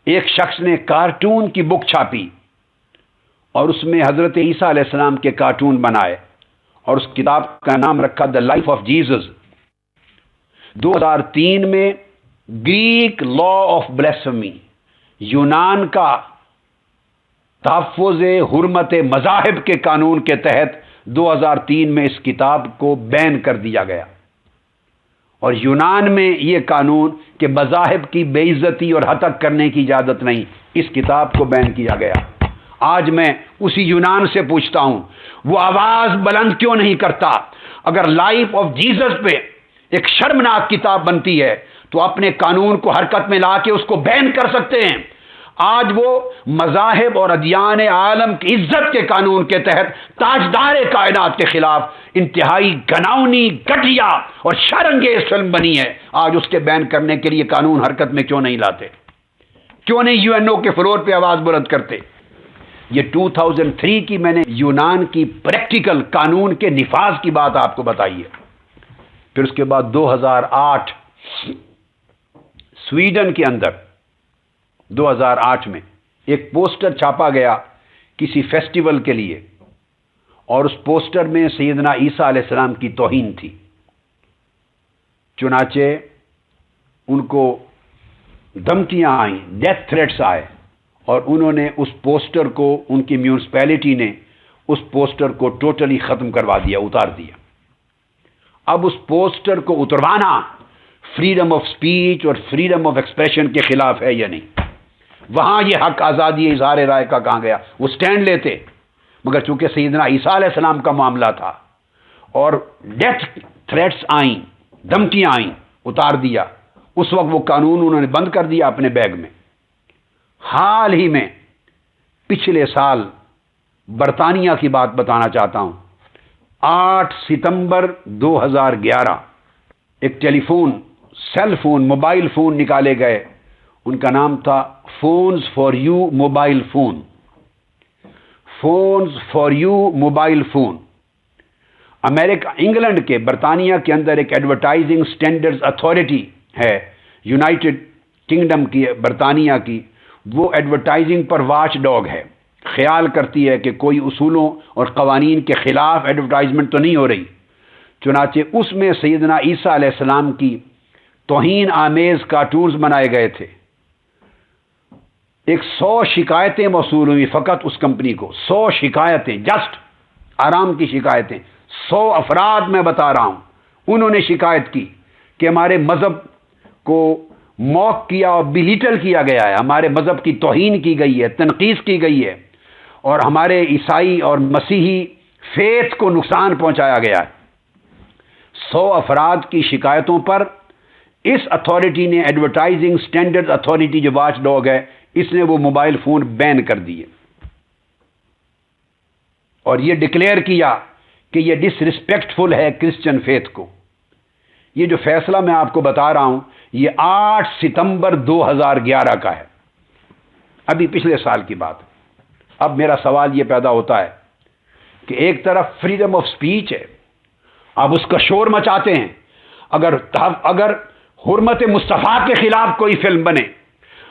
ایک شخص نے کارٹون کی بک چھاپی اور اس میں حضرت عیسیٰ علیہ السلام کے کارٹون بنائے اور اس کتاب کا نام رکھا دا لائف آف جیزس۔ 2003 میں گریک لا آف بلیسفمی، یونان کا تحفظ حرمت مذاہب کے قانون کے تحت 2003 میں اس کتاب کو بین کر دیا گیا۔ اور یونان میں یہ قانون کہ مذاہب کی بے عزتی اور ہتک کرنے کی اجازت نہیں، اس کتاب کو بین کیا گیا۔ آج میں اسی یونان سے پوچھتا ہوں، وہ آواز بلند کیوں نہیں کرتا؟ اگر لائف آف جیزس پہ ایک شرمناک کتاب بنتی ہے تو اپنے قانون کو حرکت میں لا کے اس کو بین کر سکتے ہیں۔ آج وہ مذاہب اور ادیان عالم کی عزت کے قانون کے تحت تاجدار کائنات کے خلاف انتہائی گھناؤنی، گھٹیا اور شرانگیز فلم بنی ہے۔ آج اس کے بین کرنے کے لیے قانون حرکت میں کیوں نہیں لاتے؟ کیوں نہیں یو این او کے فلور پہ آواز بلند کرتے؟ یہ 2003 کی میں نے یونان کی پریکٹیکل قانون کے نفاذ کی بات آپ کو بتائی ہے۔ پھر اس کے بعد 2008 سویڈن کے اندر 2008 میں ایک پوسٹر چھاپا گیا کسی فیسٹیول کے لیے، اور اس پوسٹر میں سیدنا عیسیٰ علیہ السلام کی توہین تھی۔ چنانچہ ان کو دھمکیاں آئیں، ڈیتھ تھریٹس آئے، اور انہوں نے اس پوسٹر کو، ان کی میونسپیلٹی نے اس پوسٹر کو ٹوٹلی ختم کروا دیا، اتار دیا۔ اب اس پوسٹر کو اتروانا فریڈم آف سپیچ اور فریڈم آف ایکسپریشن کے خلاف ہے یا نہیں؟ وہاں یہ حق آزادی اظہار رائے کا کہاں گیا؟ وہ سٹینڈ لیتے، مگر چونکہ سیدنا عیسیٰ علیہ السلام کا معاملہ تھا اور ڈیتھ تھریٹس آئیں، دھمکیاں آئیں، اتار دیا۔ اس وقت وہ قانون انہوں نے بند کر دیا اپنے بیگ میں۔ حال ہی میں پچھلے سال برطانیہ کی بات بتانا چاہتا ہوں، 8 ستمبر 2011 ایک telephone, cell phone, mobile phone نکالے گئے۔ ان کا نام تھا phones for you mobile phone, phones for you mobile phone. امریکہ، انگلینڈ کے، برطانیہ کے اندر ایک ایڈورٹائزنگ سٹینڈرڈز اتھارٹی ہے، یونائٹڈ کنگڈم کی، برطانیہ کی، وہ ایڈورٹائزنگ پر واچ ڈاگ ہے، خیال کرتی ہے کہ کوئی اصولوں اور قوانین کے خلاف ایڈورٹائزمنٹ تو نہیں ہو رہی۔ چنانچہ اس میں سیدنا عیسیٰ علیہ السلام کی توہین آمیز کارٹونز بنائے گئے تھے۔ 100 شکایتیں موصول ہوئی فقط اس کمپنی کو، 100 شکایتیں، جسٹ آرام کی شکایتیں، 100 افراد میں بتا رہا ہوں، انہوں نے شکایت کی کہ ہمارے مذہب کو موک کیا اور بلیٹل کیا گیا ہے، ہمارے مذہب کی توہین کی گئی ہے، تنقید کی گئی ہے، اور ہمارے عیسائی اور مسیحی فیتھ کو نقصان پہنچایا گیا ہے۔ 100 افراد کی شکایتوں پر اس اتھارٹی نے، ایڈورٹائزنگ سٹینڈرڈ اتھارٹی جو واچ ڈاگ ہے، اس نے وہ موبائل فون بین کر دیے اور یہ ڈکلیئر کیا کہ یہ ڈس ریسپیکٹفل ہے کرسچن فیتھ کو۔ یہ جو فیصلہ میں آپ کو بتا رہا ہوں، یہ 8 ستمبر 2011 کا ہے، ابھی پچھلے سال کی بات۔ اب میرا سوال یہ پیدا ہوتا ہے کہ ایک طرف فریڈم آف سپیچ ہے، آپ اس کا شور مچاتے ہیں، اگر حرمت مصطفیٰ کے خلاف کوئی فلم بنے،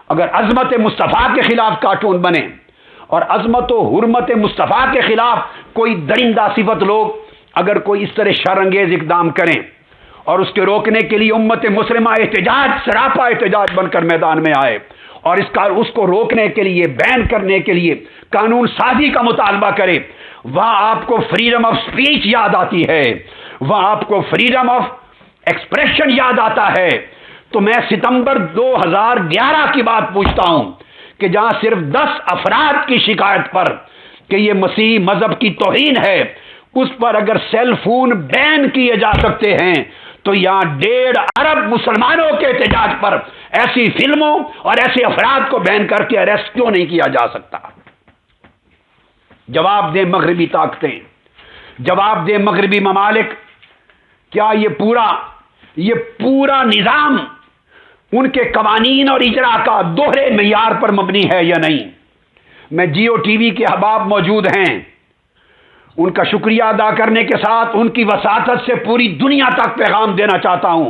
اگر عظمت مصطفیٰ کے خلاف کارٹون بنے، اور عظمت و حرمت مصطفیٰ کے خلاف کوئی درندہ صفت لوگ اگر کوئی اس طرح شرانگیز اقدام کریں اور اس کے روکنے کے لیے امت مسلمہ احتجاج، سراپا احتجاج بن کر میدان میں آئے اور اس کو روکنے کے لیے، بین کرنے کے لیے قانون سازی کا مطالبہ کرے، وہاں آپ کو فریڈم آف سپیچ یاد آتی ہے، وہاں آپ کو فریڈم آف ایکسپریشن یاد آتا ہے۔ تو میں ستمبر 2011 کی بات پوچھتا ہوں کہ جہاں صرف 10 افراد کی شکایت پر کہ یہ مسیحی مذہب کی توہین ہے، اس پر اگر سیل فون بین کیے جا سکتے ہیں، تو یہاں 1.5 ارب مسلمانوں کے احتجاج پر ایسی فلموں اور ایسے افراد کو بین کر کے اریسٹ کیوں نہیں کیا جا سکتا؟ جواب دیں مغربی طاقتیں، جواب دیں مغربی ممالک، کیا یہ پورا نظام ان کے قوانین اور اجرا کا دوہرے معیار پر مبنی ہے یا نہیں؟ میں جیو ٹی وی کے احباب موجود ہیں، ان کا شکریہ ادا کرنے کے ساتھ ان کی وساطت سے پوری دنیا تک پیغام دینا چاہتا ہوں۔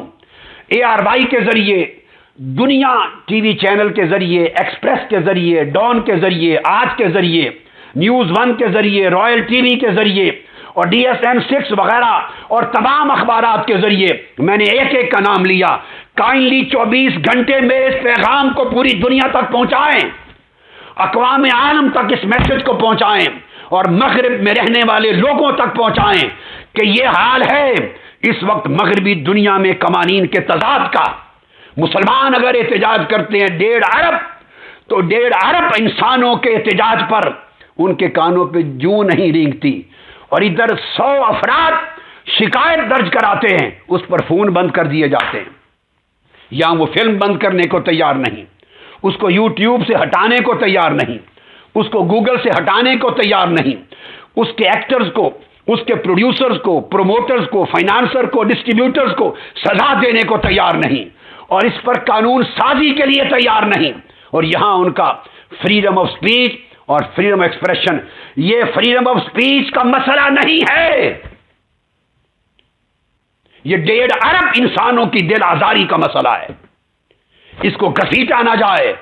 ARY کے ذریعے، دنیا ٹی وی چینل کے ذریعے، ایکسپریس کے ذریعے، ڈان کے ذریعے، آج کے ذریعے، نیوز 1 کے ذریعے، رائل ٹی وی کے ذریعے اور DSN 6 وغیرہ اور تمام اخبارات کے ذریعے میں نے ایک کا نام لیا۔ کائنڈلی 24 گھنٹے میں اس پیغام کو پوری دنیا تک پہنچائیں، اقوام عالم تک اس میسج کو پہنچائیں، اور مغرب میں رہنے والے لوگوں تک پہنچائیں کہ یہ حال ہے اس وقت مغربی دنیا میں قوانین کے تضاد کا۔ مسلمان اگر احتجاج کرتے ہیں 1.5 ارب، تو 1.5 ارب انسانوں کے احتجاج پر ان کے کانوں پہ جوں نہیں رینگتی، اور ادھر 100 افراد شکایت درج کراتے ہیں، اس پر فون بند کر دیے جاتے ہیں، یا وہ فلم بند کرنے کو تیار نہیں، اس کو یوٹیوب سے ہٹانے کو تیار نہیں، اس کو گوگل سے ہٹانے کو تیار نہیں، اس کے ایکٹرز کو، اس کے پروڈیوسرز کو، پروموٹرز کو، فائنانسر کو، ڈسٹریبیوٹرز کو سزا دینے کو تیار نہیں، اور اس پر قانون سازی کے لیے تیار نہیں۔ اور یہاں ان کا فریڈم آف سپیچ اور فریڈم آف ایکسپریشن، یہ فریڈم آف سپیچ کا مسئلہ نہیں ہے، یہ 1.5 ارب انسانوں کی دل آزاری کا مسئلہ ہے۔ اس کو گھسیٹا نہ جائے،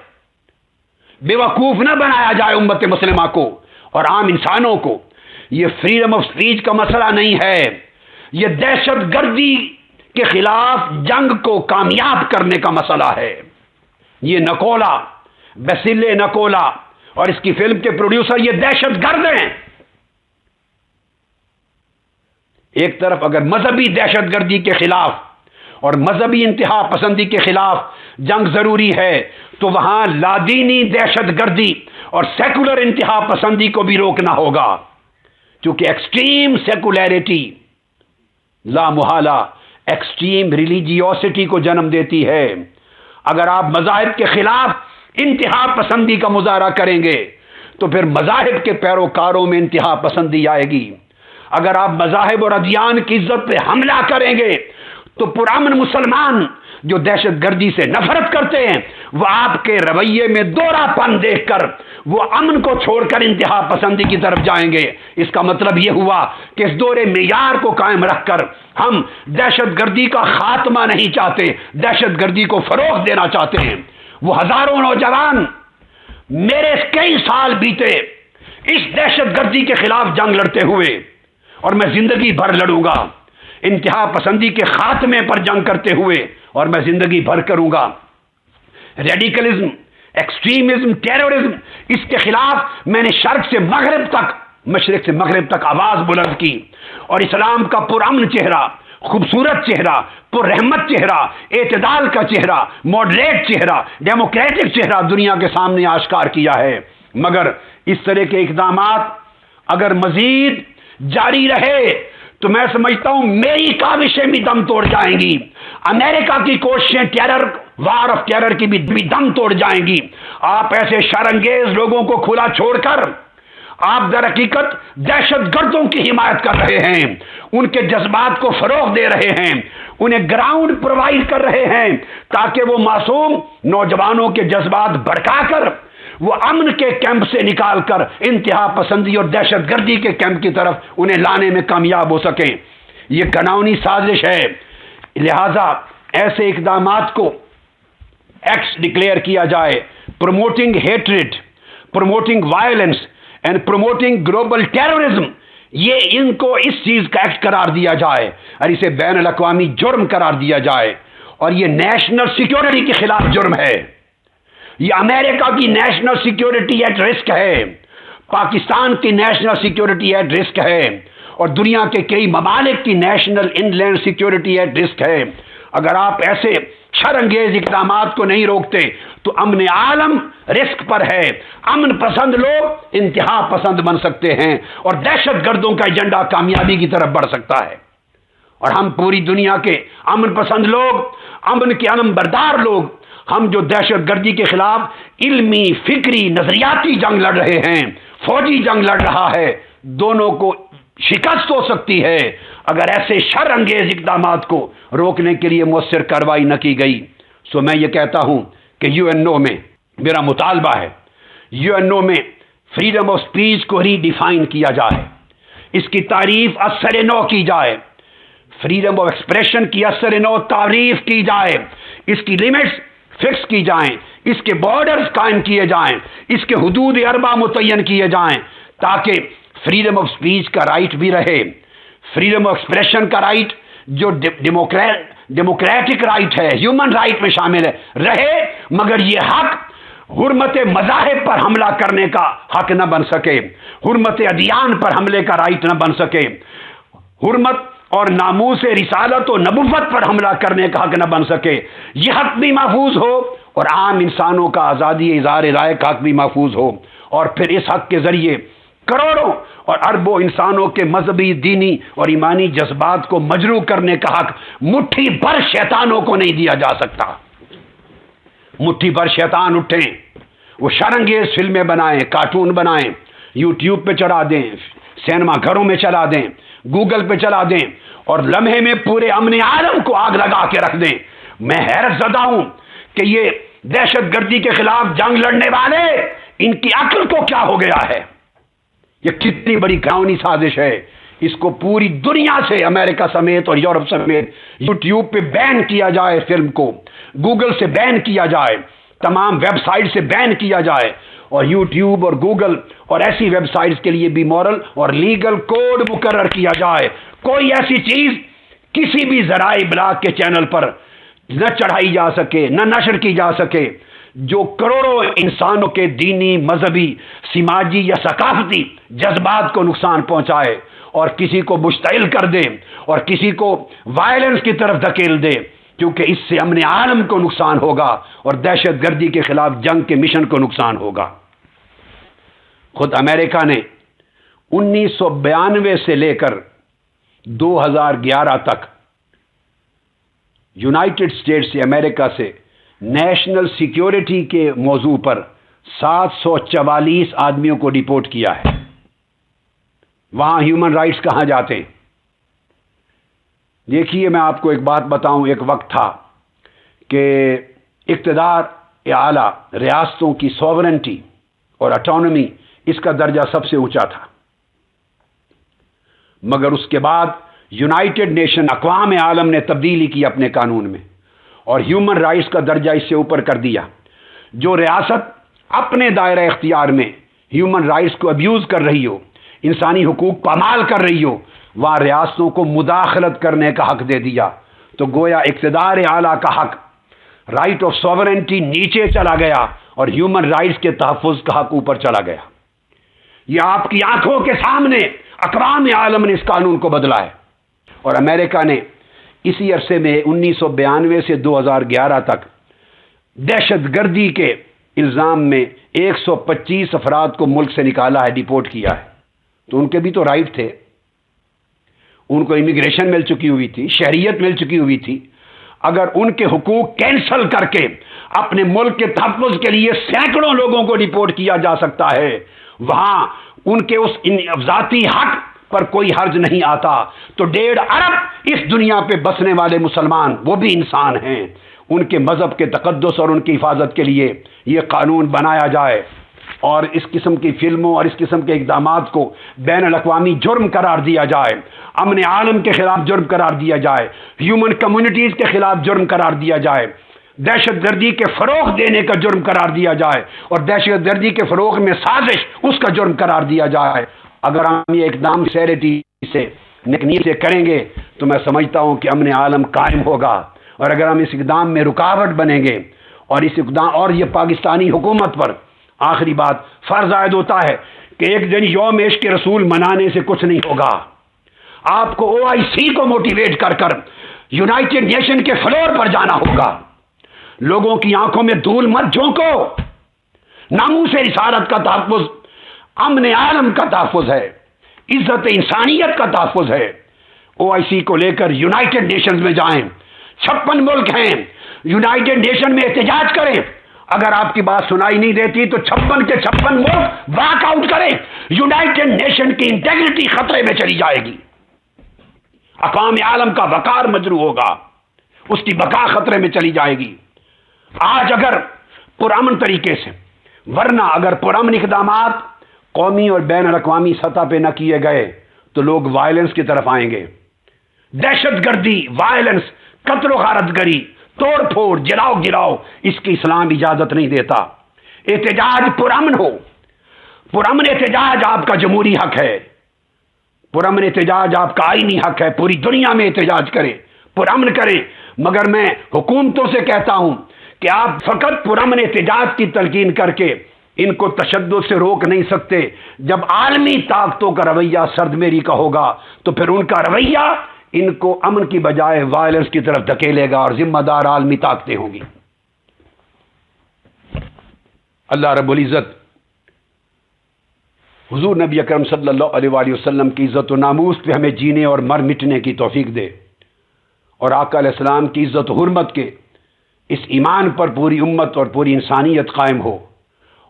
بے وقوف نہ بنایا جائے امت مسلمہ کو اور عام انسانوں کو۔ یہ فریڈم آف سپیچ کا مسئلہ نہیں ہے، یہ دہشت گردی کے خلاف جنگ کو کامیاب کرنے کا مسئلہ ہے۔ یہ نکولا، بسیلے نکولا اور اس کی فلم کے پروڈیوسر یہ دہشت گرد ہیں۔ ایک طرف اگر مذہبی دہشت گردی کے خلاف اور مذہبی انتہا پسندی کے خلاف جنگ ضروری ہے، تو وہاں لادینی دہشت گردی اور سیکولر انتہا پسندی کو بھی روکنا ہوگا، کیونکہ ایکسٹریم سیکولیرٹی لا محالہ ایکسٹریم ریلیجیوسٹی کو جنم دیتی ہے۔ اگر آپ مذاہب کے خلاف انتہا پسندی کا مظاہرہ کریں گے تو پھر مذاہب کے پیروکاروں میں انتہا پسندی آئے گی۔ اگر آپ مذاہب اور ادیان کی عزت پہ حملہ کریں گے تو پرامن مسلمان جو دہشت گردی سے نفرت کرتے ہیں وہ آپ کے رویے میں دوہرا پن دیکھ کر وہ امن کو چھوڑ کر انتہا پسندی کی طرف جائیں گے۔ اس کا مطلب یہ ہوا کہ اس دور معیار کو قائم رکھ کر ہم دہشت گردی کا خاتمہ نہیں چاہتے، دہشت گردی کو فروغ دینا چاہتے ہیں۔ وہ ہزاروں نوجوان، میرے کئی سال بیتے اس دہشت گردی کے خلاف جنگ لڑتے ہوئے، اور میں زندگی بھر لڑوں گا انتہا پسندی کے خاتمے پر جنگ کرتے ہوئے، اور میں زندگی بھر کروں گا۔ ریڈیکلزم، ایکسٹریمزم، ٹیررزم، اس کے خلاف میں نے شرق سے مغرب تک، مشرق سے مغرب تک آواز بلند کی، اور اسلام کا پرامن چہرہ، خوبصورت چہرہ، پر رحمت چہرہ، اعتدال کا چہرہ، ماڈریٹ چہرہ، ڈیموکریٹک چہرہ دنیا کے سامنے آشکار کیا ہے۔ مگر اس طرح کے اقدامات اگر مزید جاری رہے تو میں سمجھتا ہوں میری کاوشیں بھی دم توڑ جائیں گی، امریکہ کی کوششیں ٹیرر، وار آف ٹیرر کی بھی دم توڑ جائیں گی۔ آپ ایسے شرانگیز لوگوں کو کھلا چھوڑ کر آپ در حقیقت دہشت گردوں کی حمایت کر رہے ہیں، ان کے جذبات کو فروغ دے رہے ہیں، انہیں گراؤنڈ پرووائڈ کر رہے ہیں تاکہ وہ معصوم نوجوانوں کے جذبات بھڑکا کر وہ امن کے کیمپ سے نکال کر انتہا پسندی اور دہشت گردی کے کیمپ کی طرف انہیں لانے میں کامیاب ہو سکیں۔ یہ گھناؤنی سازش ہے، لہذا ایسے اقدامات کو ایکٹس ڈکلیئر کیا جائے، promoting hatred, promoting violence and promoting global terrorism, یہ ان کو اس چیز کا ایکٹ قرار دیا جائے اور اسے بین الاقوامی جرم قرار دیا جائے، اور یہ نیشنل سیکیورٹی کے خلاف جرم ہے۔ یہ امریکہ کی نیشنل سیکیورٹی ایٹ رسک ہے، پاکستان کی نیشنل سیکیورٹی ایٹ رسک ہے، اور دنیا کے کئی ممالک کی national inland security at risk ہے۔ اگر آپ ایسے شرانگیز اقدامات کو نہیں روکتے تو امن عالم رسک پر ہے، امن پسند لوگ انتہا پسند بن سکتے ہیں، اور دہشت گردوں کا ایجنڈا کامیابی کی طرف بڑھ سکتا ہے۔ اور ہم پوری دنیا کے امن پسند لوگ، امن کے علم بردار لوگ، ہم جو دہشت گردی کے خلاف علمی، فکری، نظریاتی جنگ لڑ رہے ہیں، فوجی جنگ لڑ رہا ہے، دونوں کو شکست ہو سکتی ہے اگر ایسے شر انگیز اقدامات کو روکنے کے لیے مؤثر کارروائی نہ کی گئی۔ سو میں یہ کہتا ہوں کہ یو این او میں میرا مطالبہ ہے، یو این او میں فریڈم آف سپیچ کو ری ڈیفائن کیا جائے، اس کی تعریف اثر نو کی جائے، فریڈم آف ایکسپریشن کی اثر نو تعریف کی جائے، اس کی لیمٹس فکس کی جائیں، اس کے بارڈرز قائم کیے جائیں، اس کے حدود اربع متعین کیے جائیں، تاکہ فریڈم آف سپیچ کا رائٹ بھی رہے، فریڈم آف ایکسپریشن کا رائٹ جو ڈیموکریٹک رائٹ ہے، ہیومن رائٹ میں شامل ہے، رہے، مگر یہ حق حرمت مذاہب پر حملہ کرنے کا حق نہ بن سکے، حرمت ادیان پر حملے کا رائٹ نہ بن سکے، حرمت اور ناموس رسالت و نبوت پر حملہ کرنے کا حق نہ بن سکے، یہ حق بھی محفوظ ہو اور عام انسانوں کا آزادی اظہار رائے کا حق بھی محفوظ ہو، اور پھر اس حق کے ذریعے کروڑوں اور اربوں انسانوں کے مذہبی، دینی اور ایمانی جذبات کو مجروح کرنے کا حق مٹھی بھر شیطانوں کو نہیں دیا جا سکتا۔ مٹھی بھر شیطان اٹھیں، وہ شرانگیز فلمیں بنائیں، کارٹون بنائیں، یوٹیوب پہ چڑھا دیں، سینما گھروں میں چلا دیں، گوگل پہ چلا دیں، اور لمحے میں پورے امن عالم کو آگ لگا کے رکھ دیں۔ میں حیرت زدہ ہوں کہ یہ دہشت گردی کے خلاف جنگ لڑنے والے، ان کی عقل کو کیا ہو گیا ہے؟ یہ کتنی بڑی گھراؤنی سازش ہے۔ اس کو پوری دنیا سے، امریکہ سمیت اور یورپ سمیت، یوٹیوب پہ بین کیا جائے، فلم کو گوگل سے بین کیا جائے، تمام ویب سائٹ سے بین کیا جائے، اور یوٹیوب اور گوگل اور ایسی ویب سائٹس کے لیے بھی مورل اور لیگل کوڈ مقرر کیا جائے۔ کوئی ایسی چیز کسی بھی ذرائع ابلاغ کے چینل پر نہ چڑھائی جا سکے، نہ نشر کی جا سکے، جو کروڑوں انسانوں کے دینی، مذہبی، سماجی یا ثقافتی جذبات کو نقصان پہنچائے، اور کسی کو مشتعل کر دے اور کسی کو وائلنس کی طرف دھکیل دے، کیونکہ اس سے امن عالم کو نقصان ہوگا اور دہشت گردی کے خلاف جنگ کے مشن کو نقصان ہوگا۔ خود امریکہ نے 1992 سے لے کر 2011 تک یونائٹڈ اسٹیٹس سے، امریکہ سے نیشنل سیکیورٹی کے موضوع پر 744 آدمیوں کو ڈیپورٹ کیا ہے۔ وہاں ہیومن رائٹس کہاں جاتے ہیں؟ دیکھیے، میں آپ کو ایک بات بتاؤں، ایک وقت تھا کہ اقتدار اعلیٰ، ریاستوں کی سوورنٹی اور اٹانومی، اس کا درجہ سب سے اونچا تھا، مگر اس کے بعد یونائٹڈ نیشن، اقوام عالم نے تبدیلی کی اپنے قانون میں اور ہیومن رائٹس کا درجہ اس سے اوپر کر دیا۔ جو ریاست اپنے دائرہ اختیار میں ہیومن رائٹس کو ابیوز کر رہی ہو، انسانی حقوق پامال کر رہی ہو، وہاں ریاستوں کو مداخلت کرنے کا حق دے دیا، تو گویا اقتدار اعلیٰ کا حق، رائٹ آف سوورنٹی، نیچے چلا گیا اور ہیومن رائٹس کے تحفظ کا حق اوپر چلا گیا۔ یہ آپ کی آنکھوں کے سامنے اقوام عالم نے اس قانون کو بدلا ہے، اور امریکہ نے اسی عرصے میں 1992 سے 2011 تک دہشت گردی کے الزام میں 125 افراد کو ملک سے نکالا ہے، ڈیپورٹ کیا ہے۔ تو ان کے بھی تو رائٹ تھے، ان کو امیگریشن مل چکی ہوئی تھی، شہریت مل چکی ہوئی تھی۔ اگر ان کے حقوق کینسل کر کے اپنے ملک کے تحفظ کے لیے سینکڑوں لوگوں کو ڈیپورٹ کیا جا سکتا ہے، وہاں ان کے اس ذاتی حق پر کوئی حرج نہیں آتا، تو 1.5 ارب اس دنیا پہ بسنے والے مسلمان، وہ بھی انسان ہیں، ان کے مذہب کے تقدس اور ان کی حفاظت کے لیے یہ قانون بنایا جائے، اور اس قسم کی فلموں اور اس قسم کے اقدامات کو بین الاقوامی جرم قرار دیا جائے، امن عالم کے خلاف جرم قرار دیا جائے، ہیومن کمیونٹیز کے خلاف جرم قرار دیا جائے، دہشت گردی کے فروغ دینے کا جرم قرار دیا جائے، اور دہشت گردی کے فروغ میں سازش، اس کا جرم قرار دیا جائے۔ اگر ہم یہ اقدام سیریٹی سے، نیت سے کریں گے تو میں سمجھتا ہوں کہ امن عالم قائم ہوگا، اور اگر ہم اس اقدام میں رکاوٹ بنیں گے اور اس اقدام، اور یہ پاکستانی حکومت پر آخری بات فرض عائد ہوتا ہے کہ ایک دن یوم عشق رسول منانے سے کچھ نہیں ہوگا۔ آپ کو OIC کو موٹیویٹ کر کر یونائٹڈ نیشن کے فلور پر جانا ہوگا، لوگوں کی آنکھوں میں دھول مت جھونکو، ناموس رسالت کا تحفظ امن عالم کا تحفظ ہے، عزت انسانیت کا تحفظ ہے۔ OIC کو لے کر یونائٹڈ نیشنز میں جائیں، 56 ملک ہیں، یونائٹڈ نیشن میں احتجاج کریں۔ اگر آپ کی بات سنائی نہیں دیتی تو 56 کے 56 ملک واک آؤٹ کریں، یونائٹڈ نیشن کی انٹیگریٹی خطرے میں چلی جائے گی، اقوام عالم کا وقار مجروح ہوگا، اس کی بقا خطرے میں چلی جائے گی۔ آج اگر پرامن طریقے سے، ورنہ اگر پرامن اقدامات قومی اور بین الاقوامی سطح پہ نہ کیے گئے تو لوگ وائلنس کی طرف آئیں گے۔ دہشت گردی، وائلنس، قتل و غارت گری، توڑ پھوڑ، جلاؤ گراؤ، اس کی اسلام اجازت نہیں دیتا۔ احتجاج پرامن ہو، پرامن احتجاج آپ کا جمہوری حق ہے، پرامن احتجاج آپ کا آئینی حق ہے، پوری دنیا میں احتجاج کریں، پرامن کریں، مگر میں حکومتوں سے کہتا ہوں کہ آپ فقط پرامن احتجاج کی تلقین کر کے ان کو تشدد سے روک نہیں سکتے۔ جب عالمی طاقتوں کا رویہ سرد میری کا ہوگا تو پھر ان کا رویہ ان کو امن کی بجائے وائلنس کی طرف دھکیلے گا، اور ذمہ دار عالمی طاقتیں ہوں گی۔ اللہ رب العزت حضور نبی اکرم صلی اللہ علیہ وآلہ وسلم کی عزت و ناموس پہ ہمیں جینے اور مر مٹنے کی توفیق دے، اور آقا علیہ السلام کی عزت و حرمت کے اس ایمان پر پوری امت اور پوری انسانیت قائم ہو،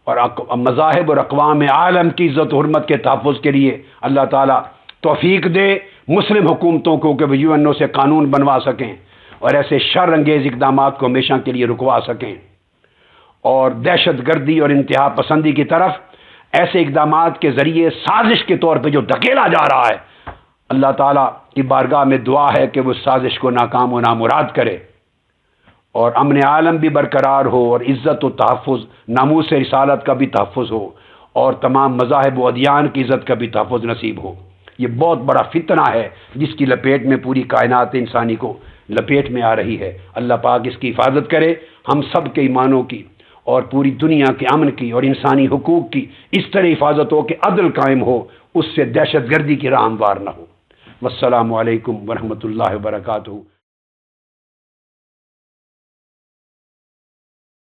اور مذاہب اور اقوام عالم کی عزت و حرمت کے تحفظ کے لیے اللہ تعالیٰ توفیق دے مسلم حکومتوں کو کہ وہ UN سے قانون بنوا سکیں اور ایسے شر انگیز اقدامات کو ہمیشہ کے لیے رکوا سکیں، اور دہشت گردی اور انتہا پسندی کی طرف ایسے اقدامات کے ذریعے سازش کے طور پہ جو دھکیلا جا رہا ہے، اللہ تعالیٰ کی بارگاہ میں دعا ہے کہ وہ سازش کو ناکام و نامراد کرے، اور امن عالم بھی برقرار ہو، اور عزت و تحفظ، ناموس رسالت کا بھی تحفظ ہو، اور تمام مذاہب و ادیان کی عزت کا بھی تحفظ نصیب ہو۔ یہ بہت بڑا فتنہ ہے جس کی لپیٹ میں پوری کائنات انسانی کو لپیٹ میں آ رہی ہے۔ اللہ پاک اس کی حفاظت کرے، ہم سب کے ایمانوں کی اور پوری دنیا کے امن کی اور انسانی حقوق کی اس طرح حفاظت ہو کہ عدل قائم ہو، اس سے دہشت گردی کی راہ ہموار نہ ہو۔ والسلام علیکم ورحمۃ اللہ وبرکاتہ۔